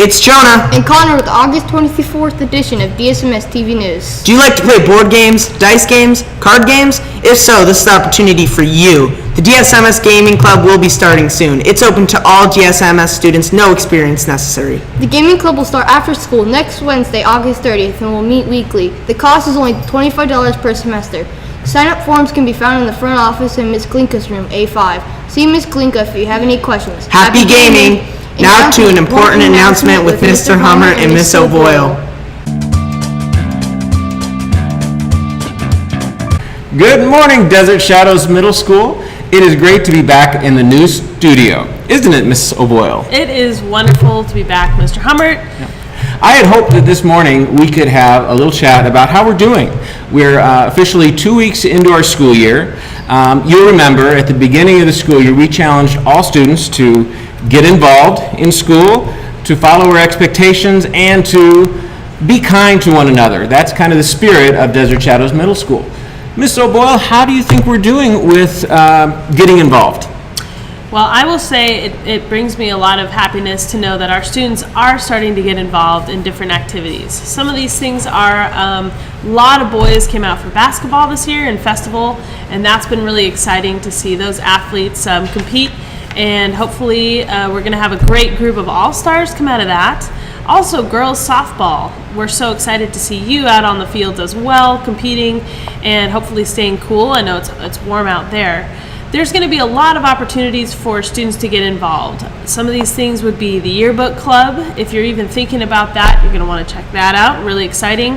It's Jonah. And Connor with the August 24th edition of DSMS TV News. Do you like to play board games, dice games, card games? If so, this is the opportunity for you. The DSMS Gaming Club will be starting soon. It's open to all DSMS students, no experience necessary. The Gaming Club will start after school next Wednesday, August 30th, and will meet weekly. The cost is only $25 per semester. Sign-up forms can be found in the front office in Ms. Glinka's room, A5. See Ms. Glinka if you have any questions. Happy gaming! Now to an important announcement with Mr. Hummer and Miss O'Boyle. Good morning, Desert Shadows Middle School. It is great to be back in the new studio, isn't it, Miss O'Boyle? It is wonderful to be back, Mr. Hummert. I had hoped that this morning we could have a little chat about how we're doing. We're officially 2 weeks into our school year. You'll remember at the beginning of the school year, we challenged all students to get involved in school, to follow our expectations, and to be kind to one another. That's kind of the spirit of Desert Shadows Middle School. Miss O'Boyle, how do you think we're doing with getting involved? Well, I will say it brings me a lot of happiness to know that our students are starting to get involved in different activities. Some of these things are, a lot of boys came out for basketball this year and festival, and that's been really exciting to see those athletes compete, and hopefully we're going to have a great group of all-stars come out of that. Also, girls softball. We're so excited to see you out on the fields as well, competing and hopefully staying cool. I know it's warm out there. There's going to be a lot of opportunities for students to get involved. Some of these things would be the yearbook club. If you're even thinking about that, you're going to want to check that out. Really exciting.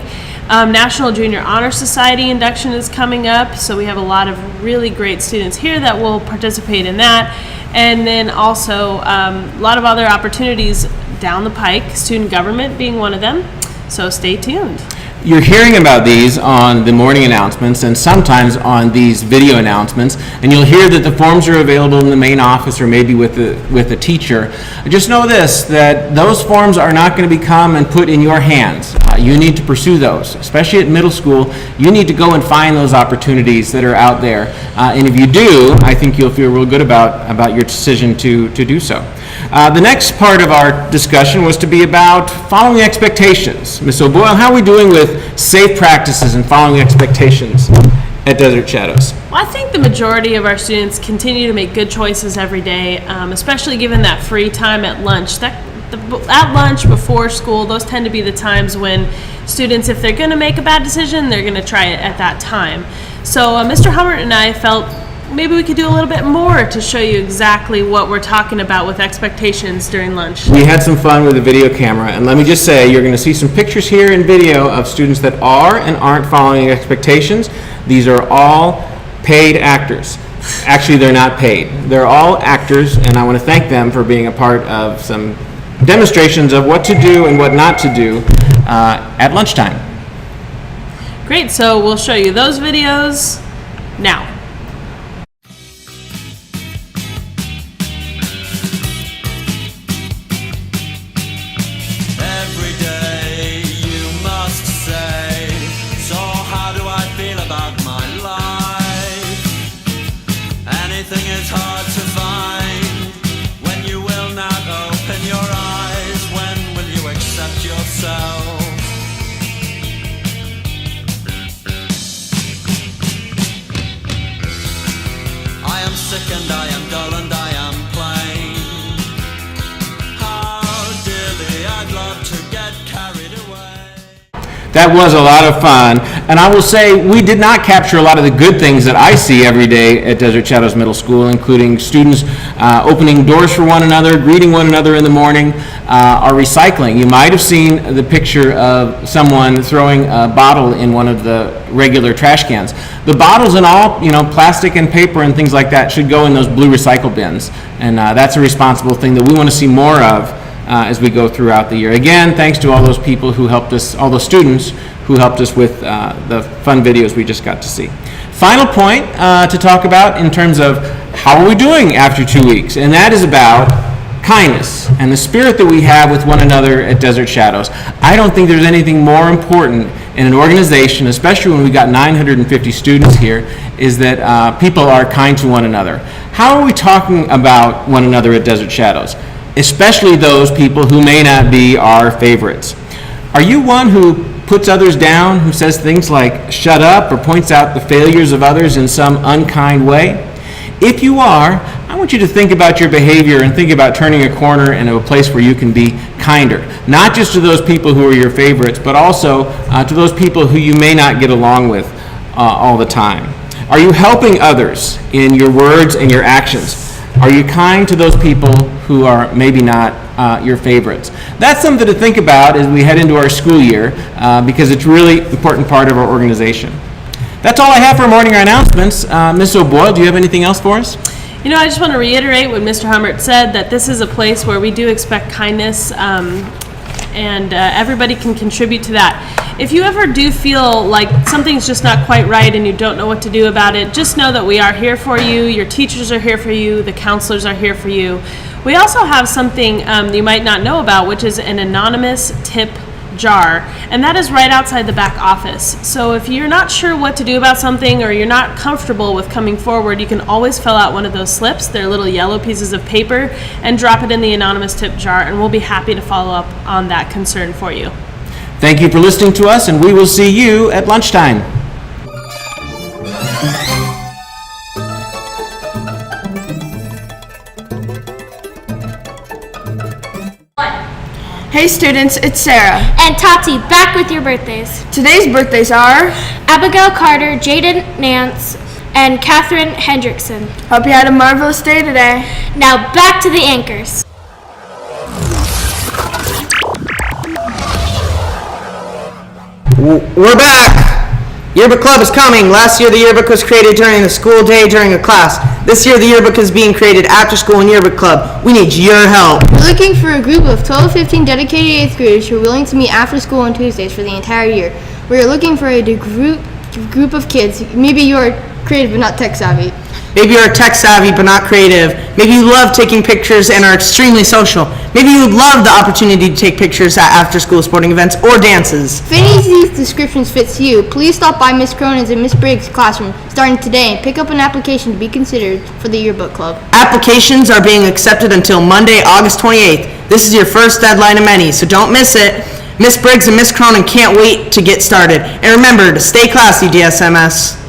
National Junior Honor Society induction is coming up, so we have a lot of really great students here that will participate in that. And then also a lot of other opportunities down the pike, student government being one of them. So stay tuned. You're hearing about these on the morning announcements and sometimes on these video announcements, and you'll hear that the forms are available in the main office or maybe with the teacher. Just know this, that those forms are not going to become and put in your hands. You need to pursue those, especially at middle school. You need to go and find those opportunities that are out there, and if you do, I think you'll feel real good about your decision to do so. The next part of our discussion was to be about following expectations. Ms. O'Boyle, how are we doing with safe practices and following expectations at Desert Shadows? Well, I think the majority of our students continue to make good choices every day, especially given that free time at lunch. At lunch, before school, those tend to be the times when students, if they're going to make a bad decision, they're going to try it at that time. So Mr. Hummert and I felt maybe we could do a little bit more to show you exactly what we're talking about with expectations during lunch. We had some fun with the video camera, and let me just say, you're going to see some pictures here in video of students that are and aren't following expectations. These are all paid actors. Actually, they're not paid. They're all actors, and I want to thank them for being a part of some demonstrations of what to do and what not to do at lunchtime. Great, so we'll show you those videos now. And I am dull and I am plain. How dearly I'd love to get carried away. That was a lot of fun, and I will say we did not capture a lot of the good things that I see every day at Desert Shadows Middle School, including students opening doors for one another, greeting one another in the morning, or recycling. You might have seen the picture of someone throwing a bottle in one of the regular trash cans. The bottles and all, plastic and paper and things like that should go in those blue recycle bins, and that's a responsible thing that we want to see more of as we go throughout the year. Again, thanks to all those people who helped us, all those students who helped us with the fun videos we just got to see. Final point to talk about in terms of how are we doing after 2 weeks, and that is about kindness and the spirit that we have with one another at Desert Shadows. I don't think there's anything more important in an organization, especially when we got 950 students here, is that people are kind to one another. How are we talking about one another at Desert Shadows? especially those people who may not be our favorites. Are you one who puts others down, who says things like shut up or points out the failures of others in some unkind way? If you are, I want you to think about your behavior and think about turning a corner into a place where you can be kinder, not just to those people who are your favorites, but also to those people who you may not get along with all the time. Are you helping others in your words and your actions? Are you kind to those people who are maybe not your favorites? That's something to think about as we head into our school year because it's a really important part of our organization. That's all I have for morning announcements. Ms. O'Boyle, do you have anything else for us? You know, I just want to reiterate what Mr. Humbert said, that this is a place where we do expect kindness, and everybody can contribute to that. If you ever do feel like something's just not quite right and you don't know what to do about it, just know that we are here for you, your teachers are here for you, the counselors are here for you. We also have something you might not know about, which is an anonymous tip jar, and that is right outside the back office. So if you're not sure what to do about something or you're not comfortable with coming forward, you can always fill out one of those slips. They're little yellow pieces of paper, and drop it in the anonymous tip jar, and we'll be happy to follow up on that concern for you. Thank you for listening to us, and we will see you at lunchtime. Hey students, it's Sarah. And Tati, back with your birthdays. Today's birthdays are... Abigail Carter, Jaden Nance, and Catherine Hendrickson. Hope you had a marvelous day today. Now back to the anchors. We're back! Yearbook Club is coming. Last year the yearbook was created during the school day during a class. This year the yearbook is being created after school in Yearbook Club. We need your help. We're looking for a group of 12 to 15 dedicated 8th graders who are willing to meet after school on Tuesdays for the entire year. We're looking for a group of kids. Maybe you're creative but not tech savvy. Maybe you're tech savvy but not creative. Maybe you love taking pictures and are extremely social. Maybe you would love the opportunity to take pictures at after-school sporting events or dances. If any of these descriptions fits you, please stop by Miss Cronin's and Miss Briggs' classroom starting today and pick up an application to be considered for the Yearbook Club. Applications are being accepted until Monday, August 28th. This is your first deadline of many, so don't miss it. Miss Briggs and Miss Cronin can't wait to get started. And remember to stay classy, DSMS.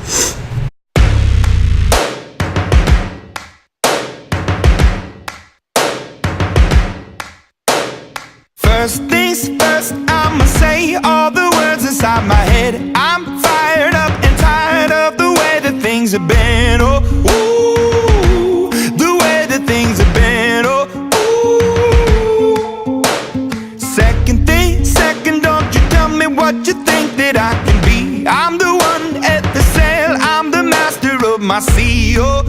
First things first, I'ma say all the words inside my head. I'm fired up and tired of the way that things have been. Oh, ooh, the way that things have been. Oh, ooh. Second thing, second, don't you tell me what you think that I can be. I'm the one at the sail, I'm the master of my sea. Oh,